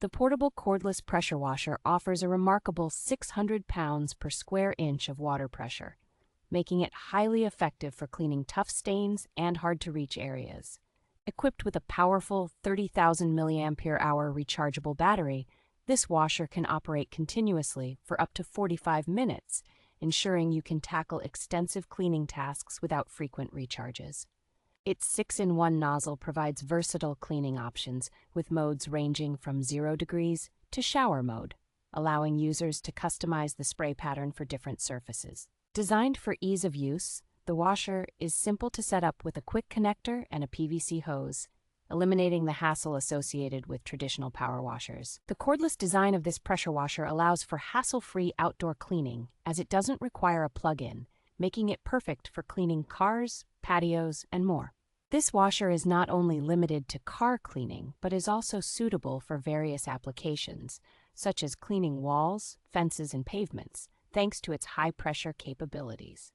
The portable cordless pressure washer offers a remarkable 600 pounds per square inch of water pressure, making it highly effective for cleaning tough stains and hard-to-reach areas. Equipped with a powerful 30,000 milliampere-hour rechargeable battery, this washer can operate continuously for up to 45 minutes, ensuring you can tackle extensive cleaning tasks without frequent recharges. Its 6-in-1 nozzle provides versatile cleaning options, with modes ranging from 0 degrees to shower mode, allowing users to customize the spray pattern for different surfaces. Designed for ease of use, the washer is simple to set up with a quick connector and a PVC hose, eliminating the hassle associated with traditional power washers. The cordless design of this pressure washer allows for hassle-free outdoor cleaning, as it doesn't require a plug-in, making it perfect for cleaning cars, patios, and more. This washer is not only limited to car cleaning, but is also suitable for various applications, such as cleaning walls, fences, and pavements, thanks to its high-pressure capabilities.